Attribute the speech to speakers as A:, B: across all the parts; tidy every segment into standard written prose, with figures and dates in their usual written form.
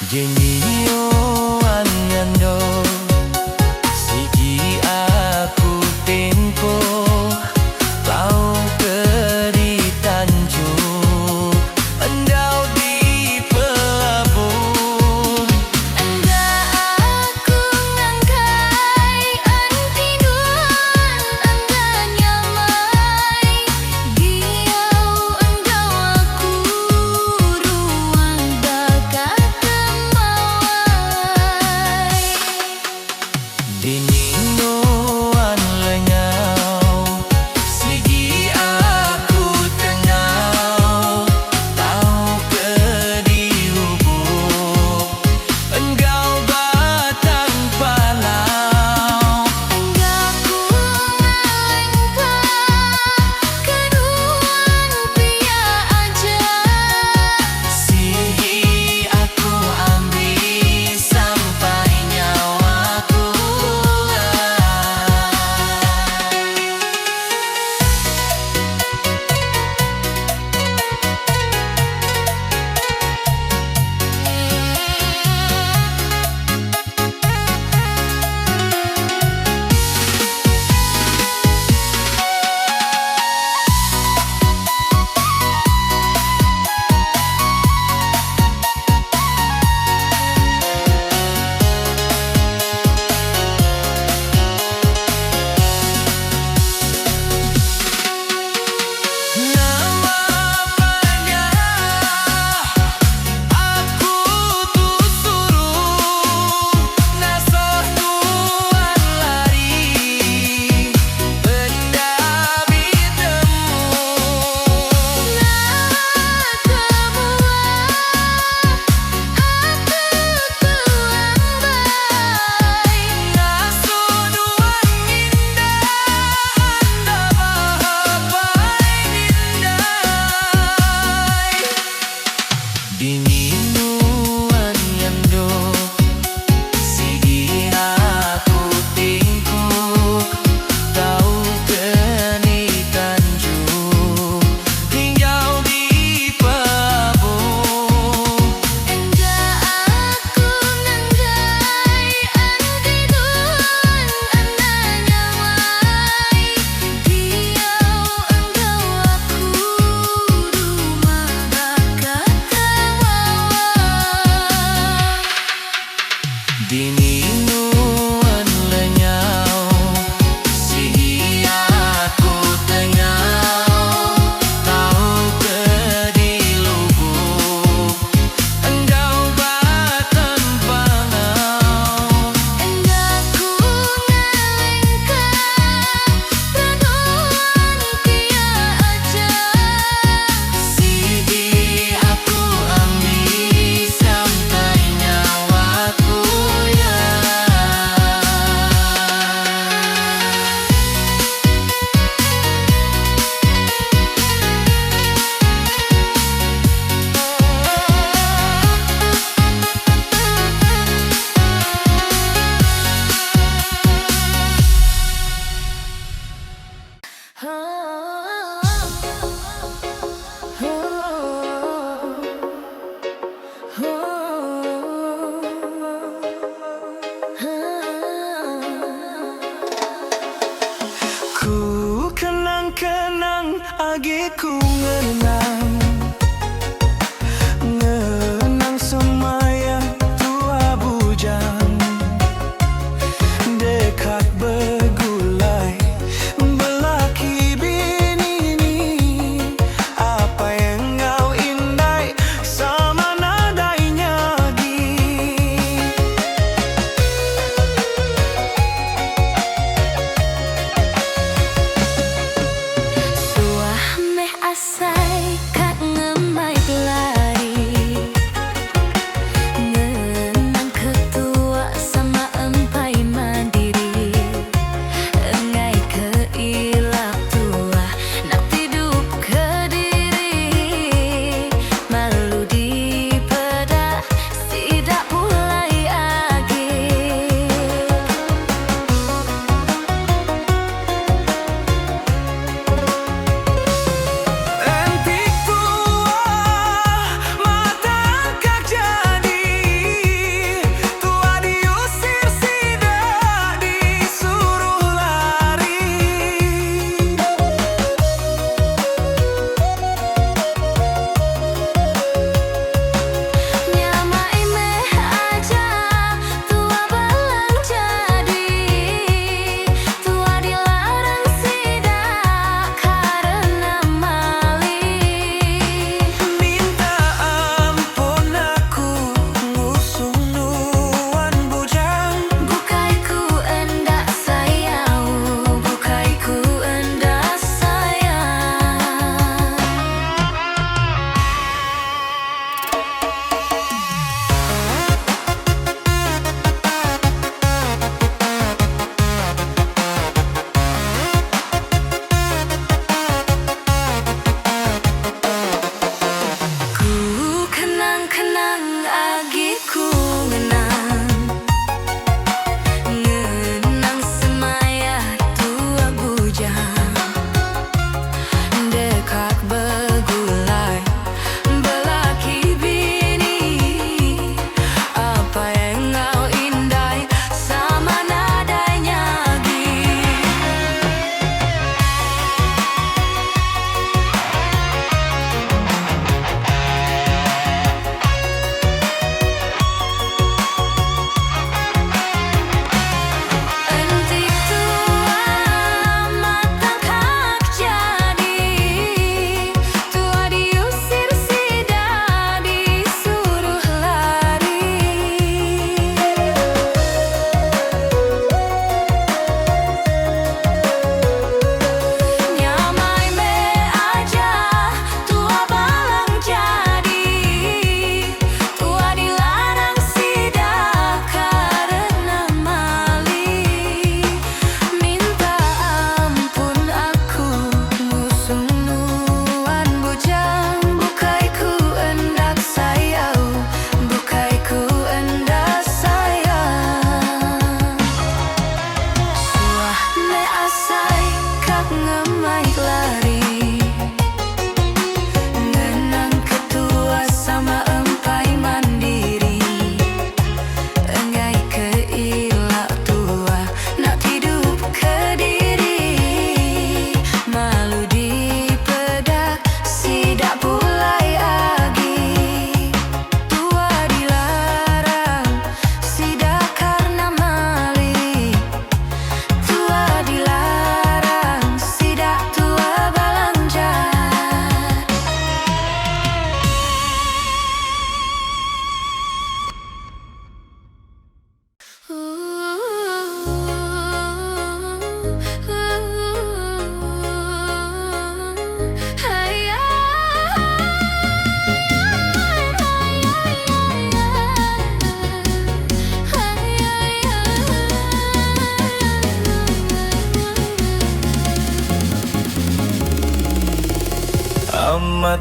A: Dinyo anyando sigi aku tempo kau keri Tanjung endau di pelabuh
B: Enggak aku ngangkai antiduan enggak nyamai Giau endau aku ruang bakat temawai
A: Dinyo lenyau sigi aku tengau kau keri lubuk engkau batang palau
B: Enggak ku ngalengka keduan pia aja
A: sigi aku ambil sampai nyawaku Dinginuan yando sigi aku tingkuk kau keni Tanjung tinggal di pelabuh
B: Enggak aku nanggai antiduan enggak nyamai Giau engkau aku rumah bakat temawai
A: Dinginuan lenyau sigi aku tengau kau kedi lubuk engkau batang palau
B: Enggak ku ngalengka keduan pia aja
A: sigi aku ambil sampai nyawaku ya Ku kenang-kenang agiku ngenang ngenang semaya tua bujang dekat bergulai belaki bini apa yang kau indai sama nadainya
B: Suah meh asai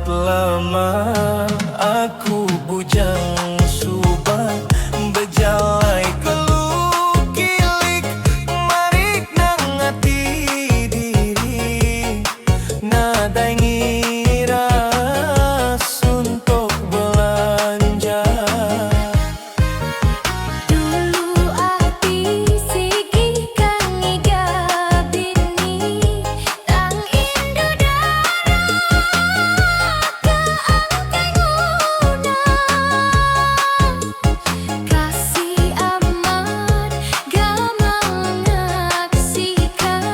A: lama aku bujang subang bejalai kelukilik marik nang hati diri nadai ngira suntuk belanja.
B: Dulu api sigi kang iga bini tang indu darah kaangkeng unang kasih amat gamang ngaksikan.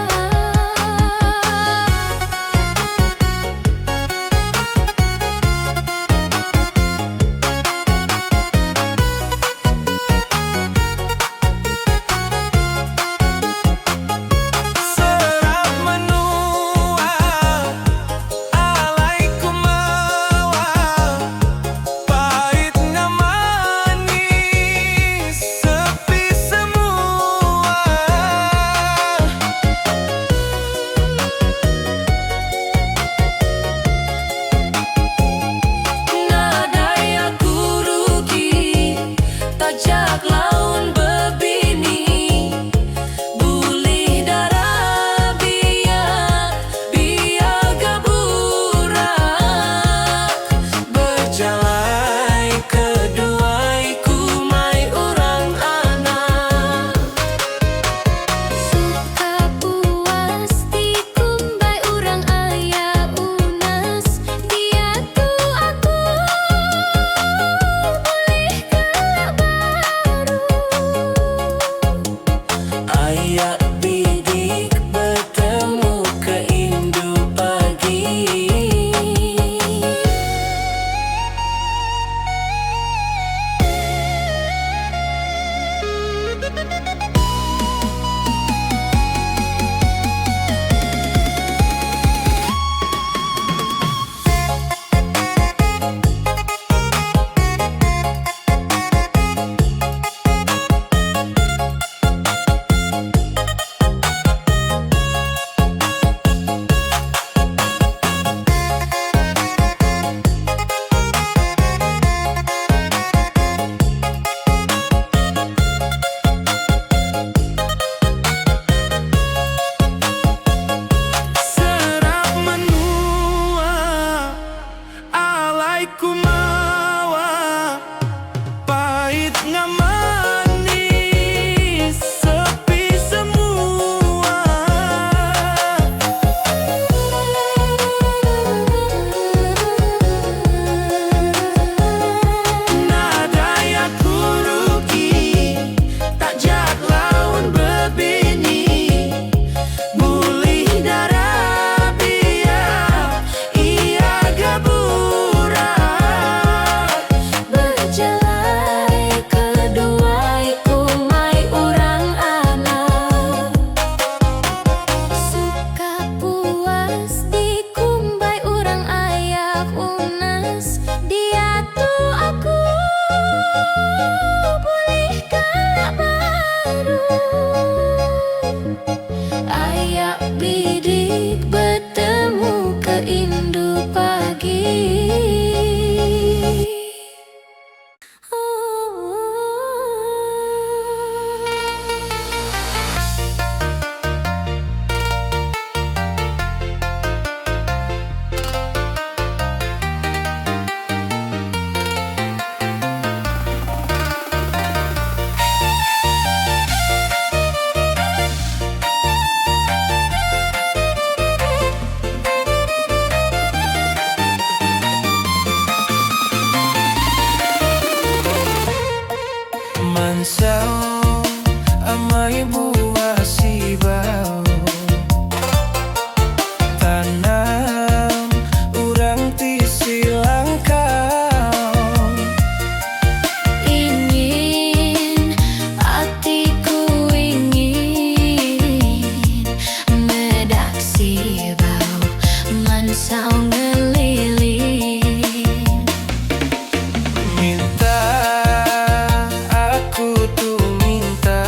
A: Serap menua alaikum mawar pahit nga manis sepi semua. Nadai aku rugi tajak laun bebini bulih darah biar gaburak berjalai keduai kumai orang anak.
B: Suka puas dikumbai urang aya unas dia tu aku boleh kelak baru.
A: Ayak bidik bertemu ke indu pagi. Serap menua alaikum mawar pahit nga manis sepi semua. Nadai aku rugi tajak laun bebini bulih darah biar ia gaburak
B: Berjalai keduai kumai urang anak. Suka puas dikumbai urang ayak unas dia tu aku boleh kelak baru. Ayak bidik bertemu ke indu pagi.
A: Mansau amai buah sibau tanam urang ti silangkau
B: Ingin hatiku ingin medak si bau mansau ngeliling.
A: minta aku tuh minta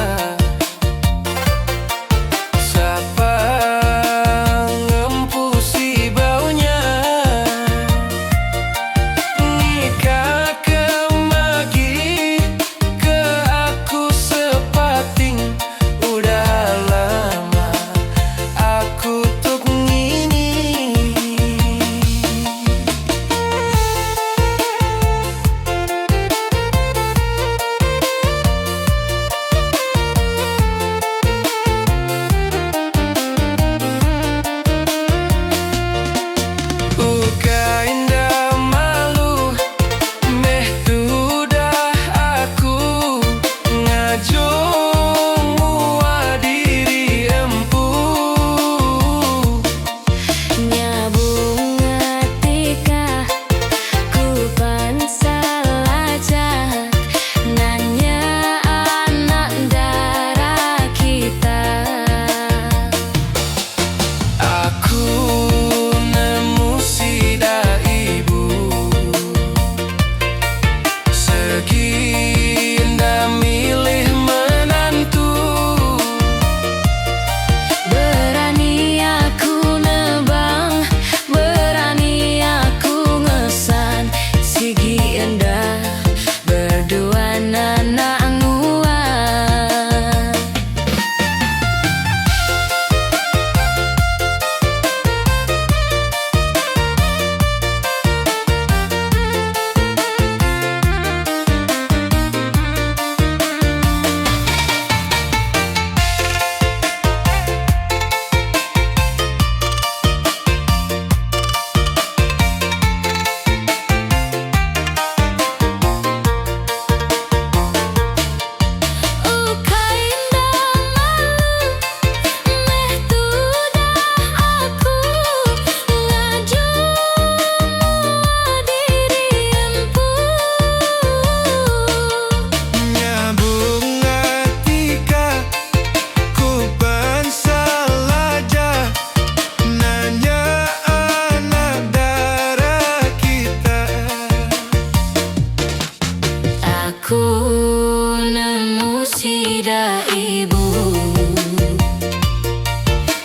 B: nemu sida ibu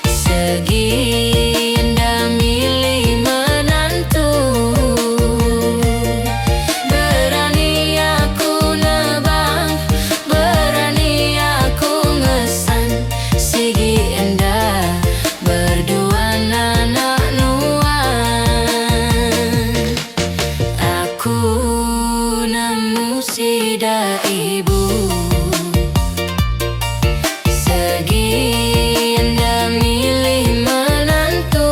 B: segi indah milih menantu. Berani aku nebang, berani aku ngesan, segi indah berdua anak nuan. Aku nemu sida ibu segi indah milih menantu.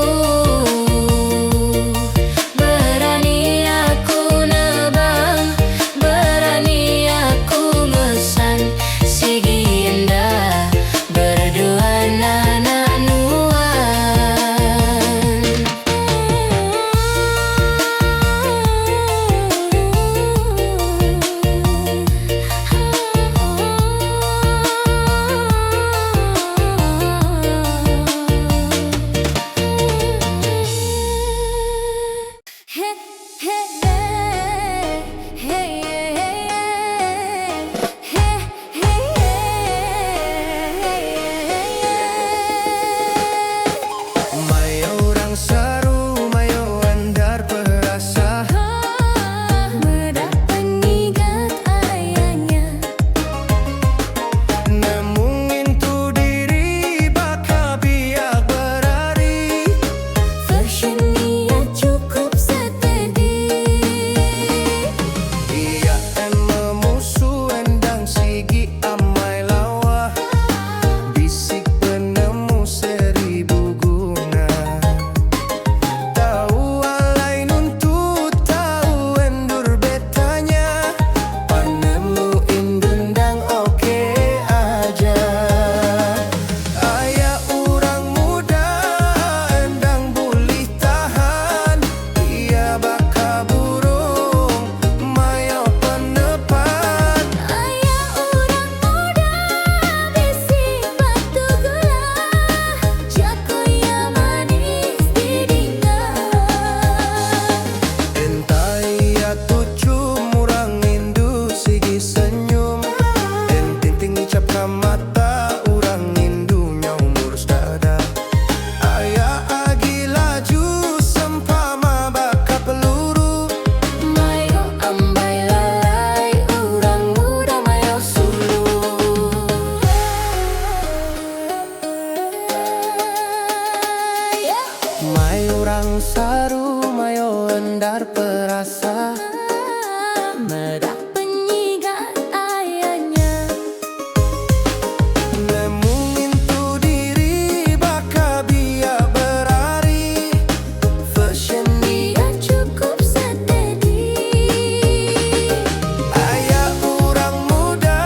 B: Berani aku nebang, berani aku ngesan, segi indah berdua anak nuan.
A: Mayo orang seru, mayo andar perasa.
B: Medak pengingat ayahnya,
A: Nemungin tu diri bakal biak berari.
B: fashionnya cukup steady.
A: Ia memusuh endang sigi amai lawa. Bisik penemu seribu guna. Tahu alai nuntut, tahu endur betanya. Panemu indundang oke aja. Ayah orang muda endang boleh tahan. Ia baka burung mayo penepan.
B: Ayah orang muda bisik batu gula, jakoya manis didingan.
A: Entah ia tuju murang indu sigi senyum. Entinting cap mata urang indunya umur dada. Ayah agi laju sempama baka peluru.
B: Mayo ambai lalai, orang muda mayo sulu.
A: Mai orang saru mayo endar perasa.
B: Medak pengingat ayahnya,
A: Nemungin tu diri baka biak berari. Fashion
B: dia cukup steady.
A: ayah orang muda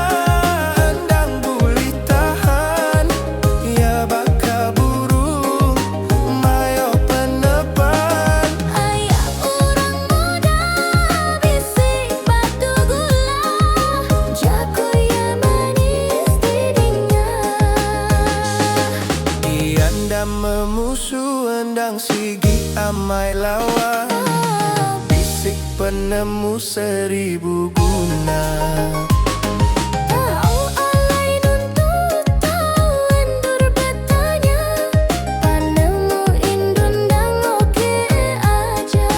A: endang boleh tahan. Ia baka burung mayo penepan.
B: Ayah orang muda bisik batu gula, jakoya manis didingan.
A: Ianda memusuh endang sigi amai lawa. Bisik penemu seribu guna.
B: Tahu alai nuntut, tahu endur betanya. Panemu indundang oke aja.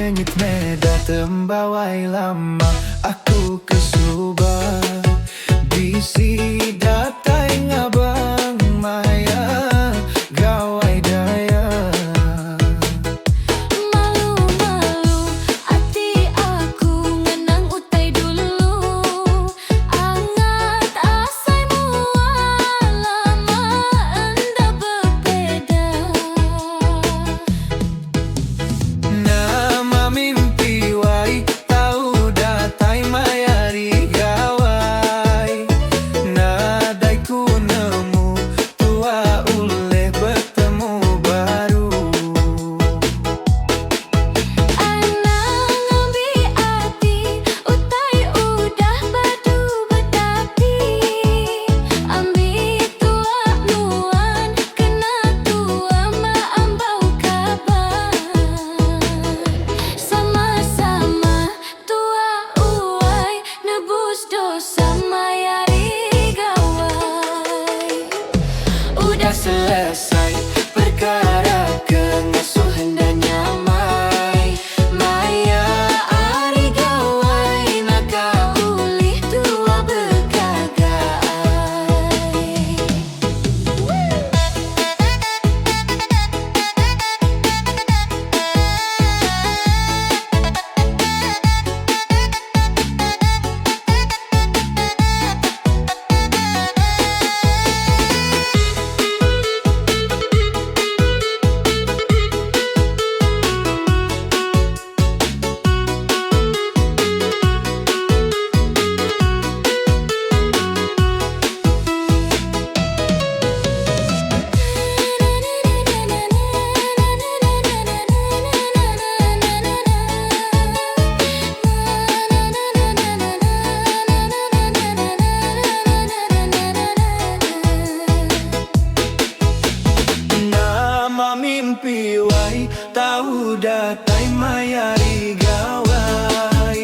A: Menyit meda tembawai lama aku kesuba bisi datai ngabang maya gawai daya.
B: Malu-malu hati aku ngenang utai dulu. Angat asaimu lama anda berbeda.
A: Nama mimpi wai tahu datai mayari gawai. Nadai ku nemu tua uleh bertemu baru.
B: Anang ngambi hati utai udah badu betapi. Ambi tua nuan kena tua ma ambau kabar. Sama-sama tua uai nebus dosa mayari gawai.
A: Udah selesai perkara kengasuh hendaknya mai maya ari gawai naga ulih tua bergagai. Nama mimpi wai tahu datai mayari gawai.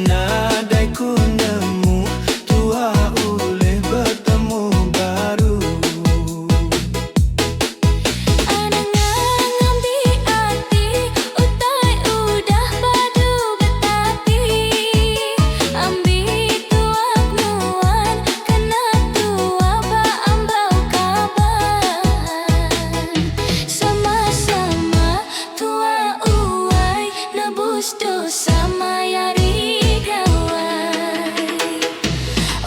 A: Nadai ku nemu tua uleh bertemu baru.
B: Anang ngambi hati utai udah badu betapi. Ambi tua nuan kena tua ba ambau kabar. Sama-sama tua uai nebus dosa mayari gawai.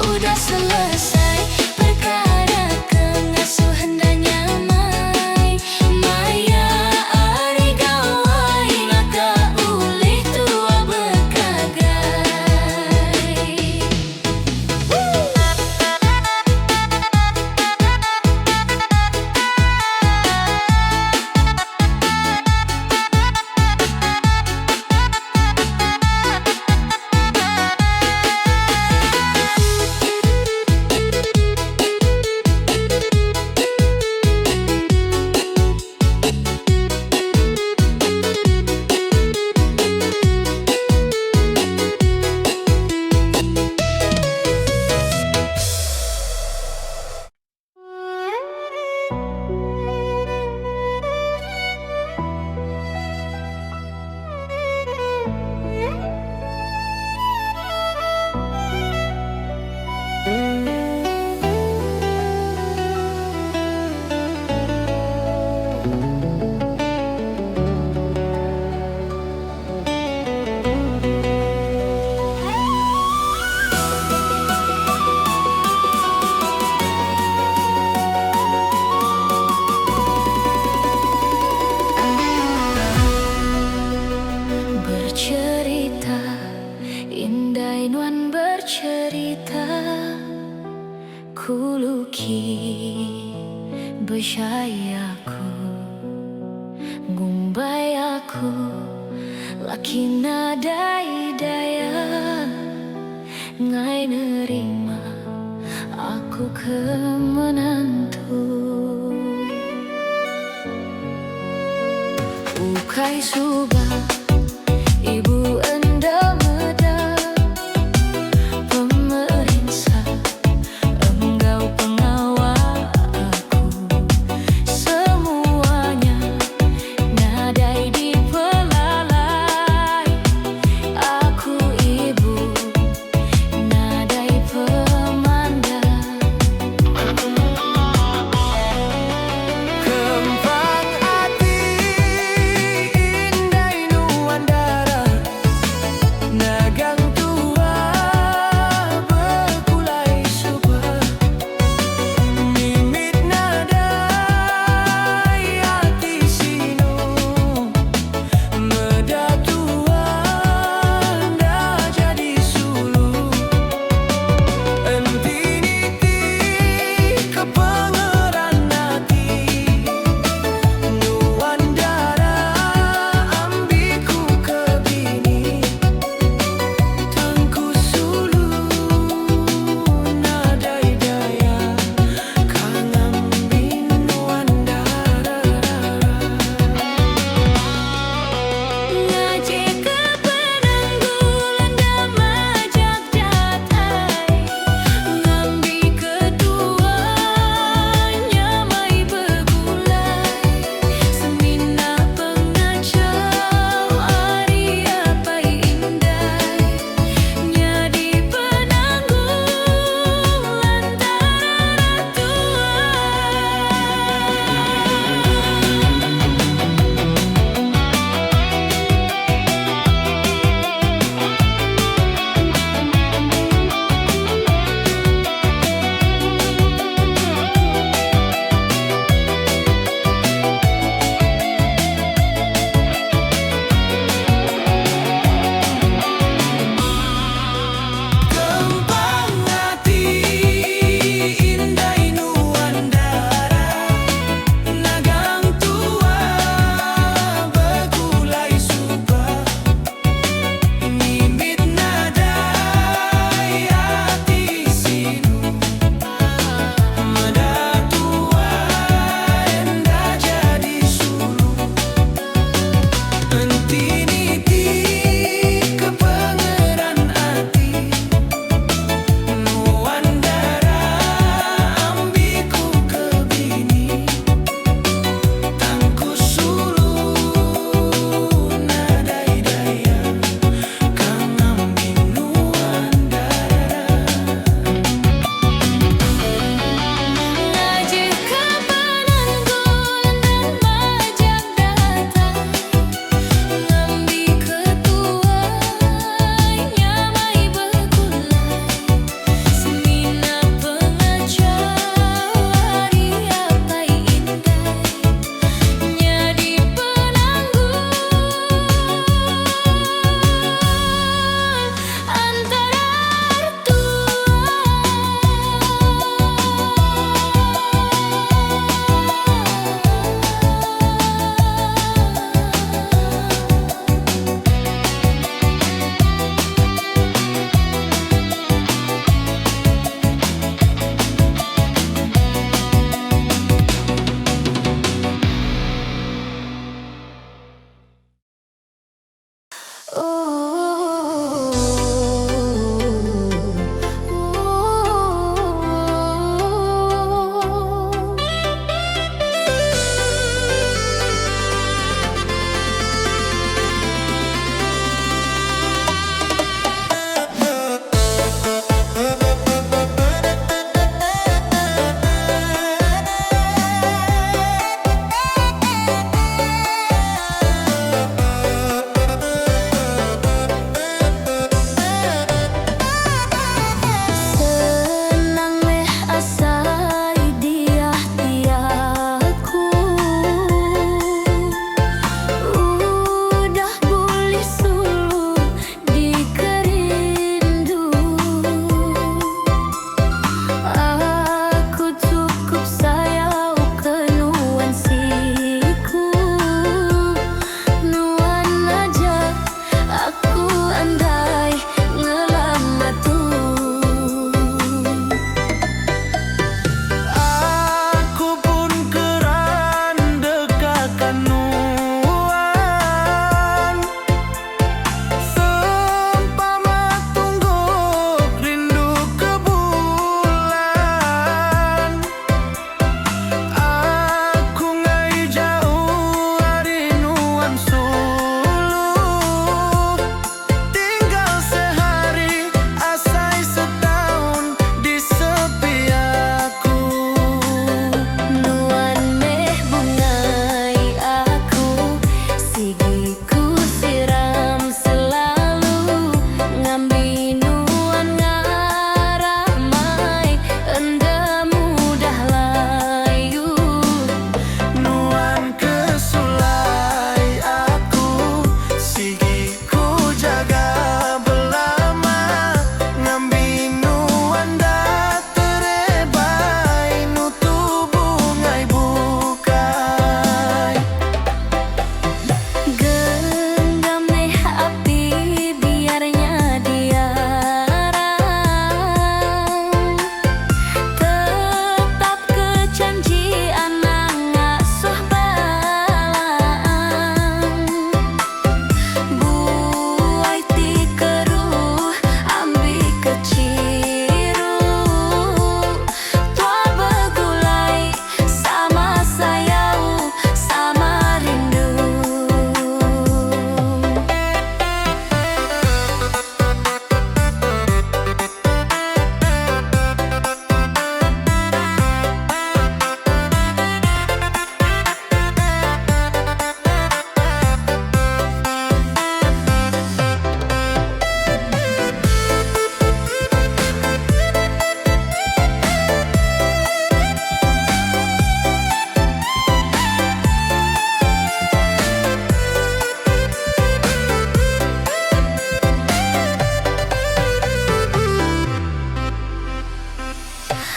B: Udah selesai perkara kengasuh hendaknya mai maya ari gawai naga ulih tua bergagai. Bercerita, indai nuan bercerita. Kuluki bersayaku ngumbai aku laki nadai daya. Ngai nerima aku ke menantu. Ukai suba ibu enda meda. Pemerintah enggau pengawal aku. Semuanya nadai dipelalai.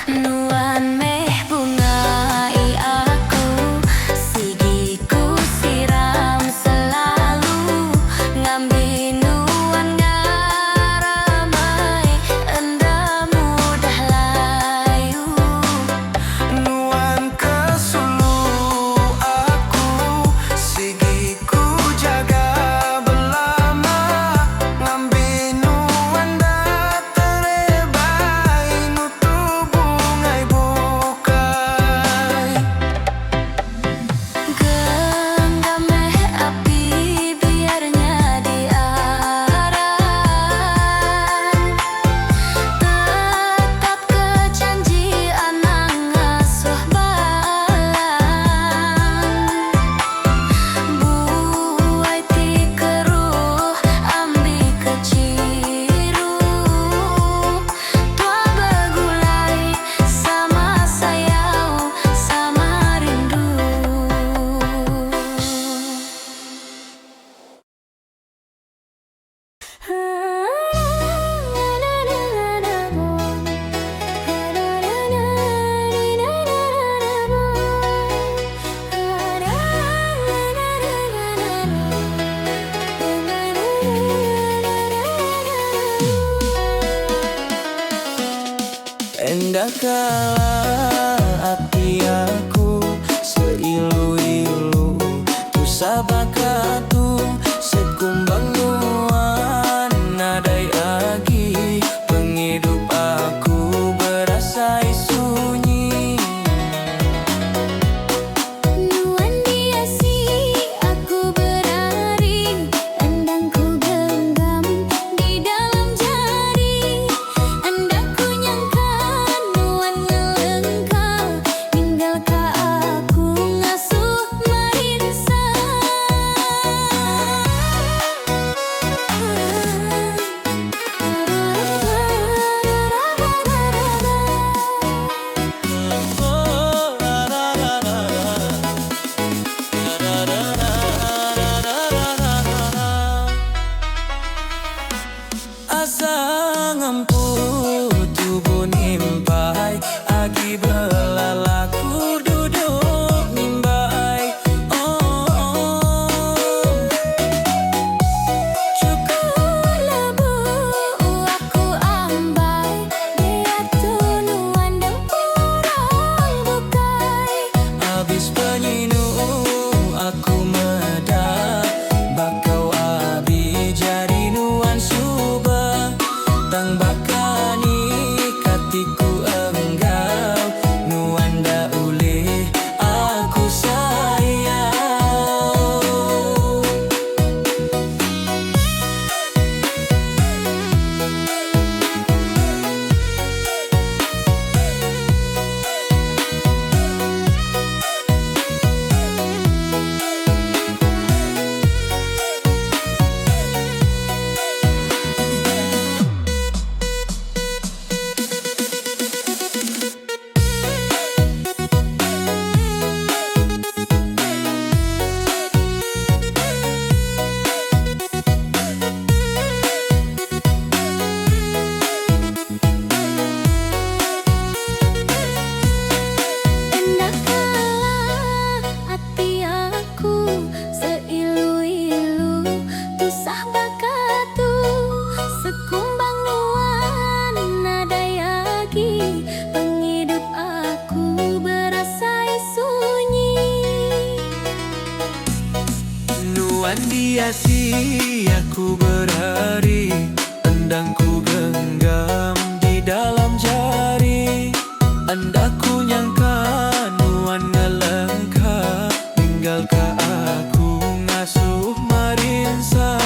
B: Nuan meh bungai aku, sigiku siram selalu, ngambil nuan ngaramai, enda mudah layu.
A: Nuan ke sulu aku, sigiku jaga belama, ngambil nuan dah terebai, nutu bungai bukai.
B: Genggam meh api biarnya diaran, tetap kejanji anak ngasuh balang. Buai ti keruh ambi keciru, tua begulai sama sayau sama rindu.
A: Endah kala hati aku seilu-ilu, tu sabakatu sekumbang nuan nadai agi, penghidup aku berasa sunyi.
B: Nuan diasi aku berari, endangku genggam di dalam jari, endangku nyangka nuan ngelengkap, tinggal ka aku ngasuh marinsa.
A: Asa ngampu tubuh nimbai, agi belalaku duduk nimbai.
B: Cukur lebu aku ambai, biar tu nuan dempurang bukai.
A: Abis penyinu aku medap, bakau abi jari nuan subah, tang bakani katiku enggau, nuan dah ulih aku sayang.
B: Endah kala hati aku seilu-ilu, tu sabakatu sekumbang nuan nadai agi, penghidup aku berasa sunyi.
A: Nuan diasi aku berhari, endangku genggam di dalam jari, endaku nyangka nuan ngelengkap, tinggal ka aku ngasuh marinsa.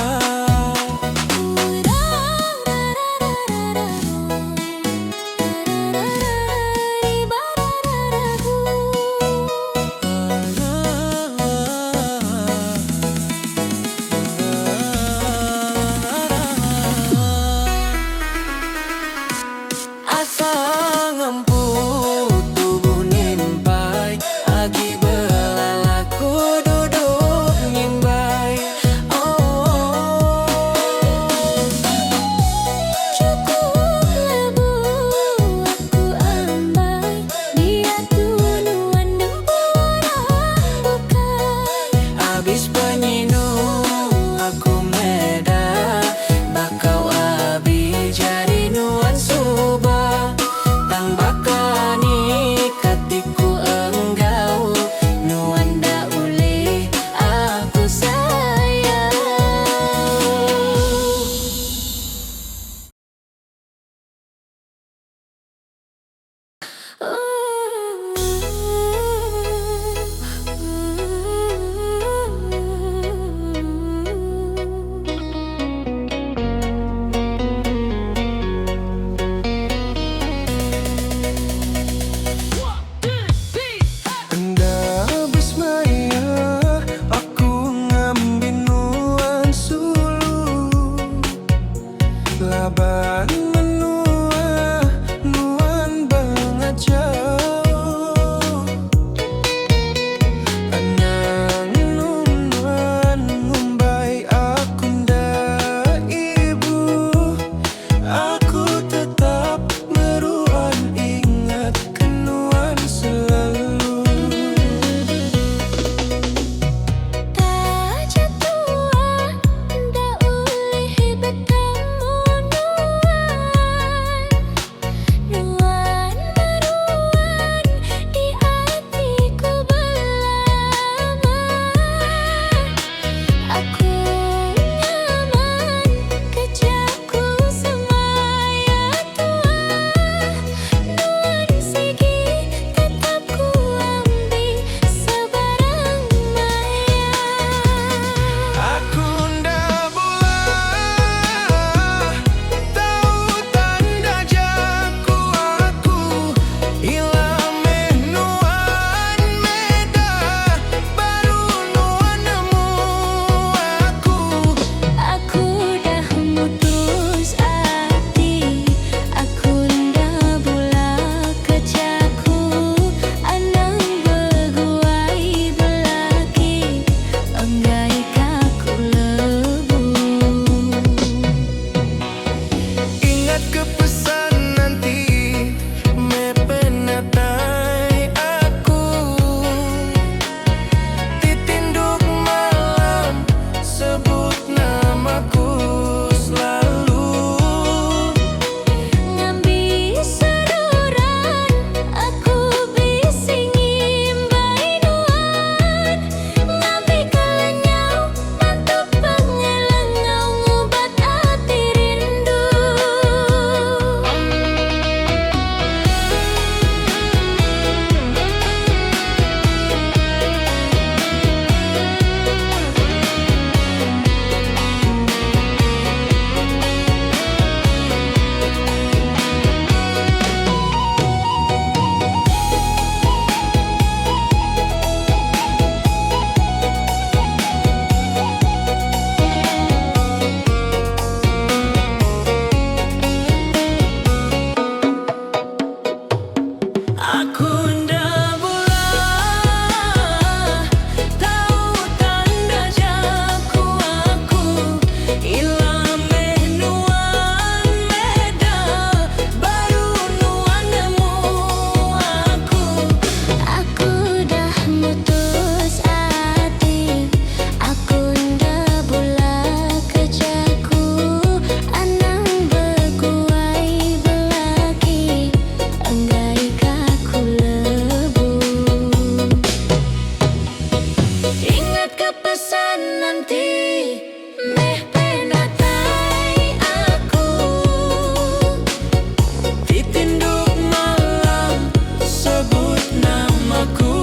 A: tinduk malam, sebut namaku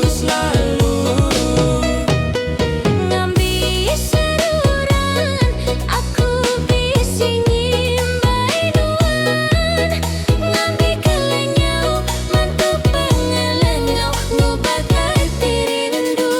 A: selalu.
B: Ngambi seruran, aku bisi nyimbai nuan. Ngambi kelenyau, mantu pengelenyau, ngobat hati rindu.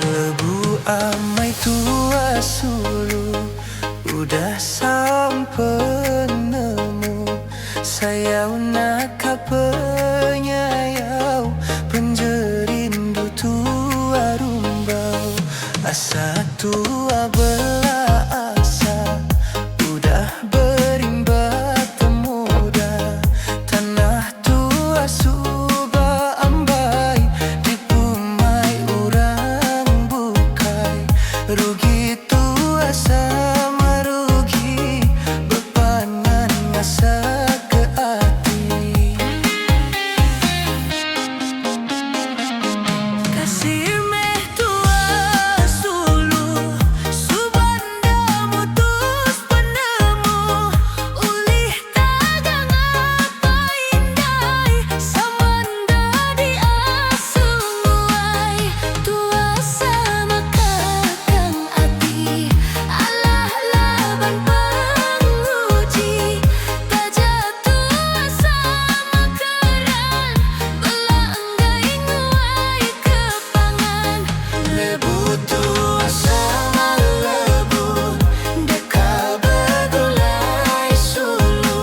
A: Lebu amai tua sulu, udah sampai nemu. Sayau nak penyayau, penjerindu tua rumbau. Asa tua belah asa, udah berimba pemuda. Tanah tua suba ambai, dipumai urang bukai. Rugi tua sama rugi, bepanan ngasa ke hati. Kasih meh tua sulu, subanda mutus penemu. Ulih tagang apa indai, samanda diasuai. Tua sama kakang ati, alah laban penguji. Tajah tua sama keran, belanggai nguai kepangan. Lebu tua sama lebu, deka begulai sulu.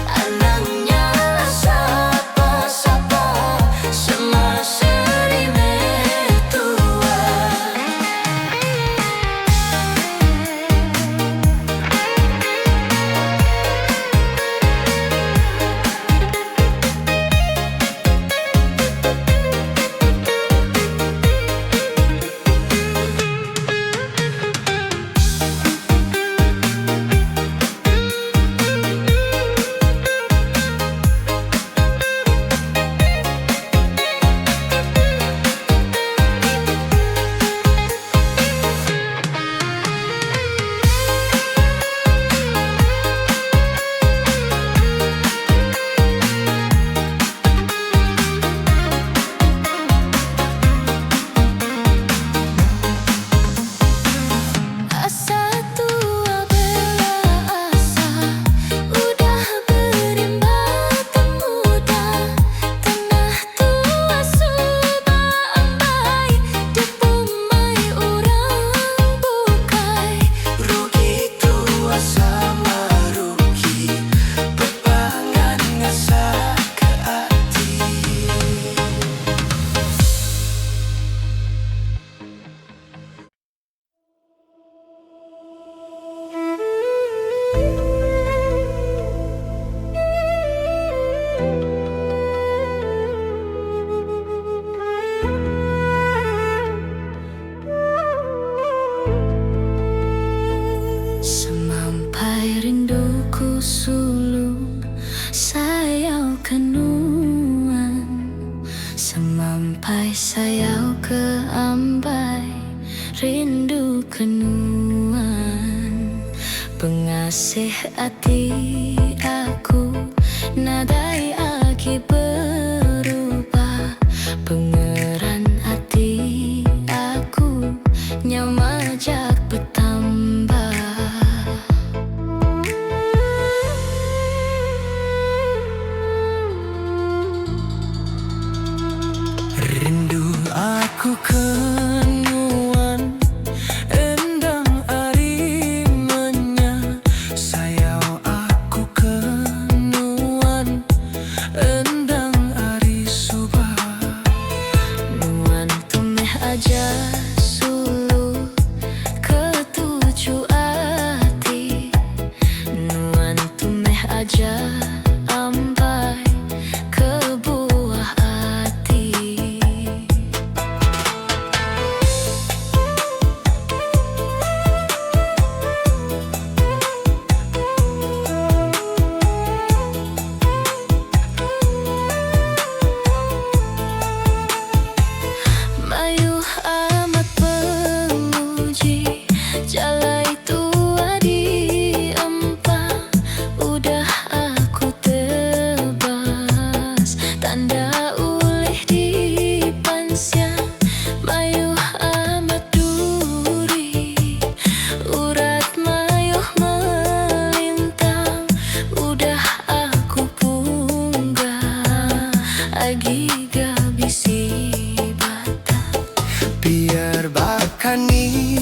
A: Anangnya sapa-sapa, semaseri meh tua. Asa tua belah asa, udah berimba pemuda. Tanah tua suba ambai, dipumai urang bukai. Rugi tua sama rugi, bepangan ngasa ke hati. Sampai rinduku sulung, sayau kenuan. Sampai sayau ke ambai, rindu kenuan. Pengasih hati aku, nadai aki berubah. Pengeran hati aku, nyamajak bertambah. Rindu aku kenuan,
C: rohani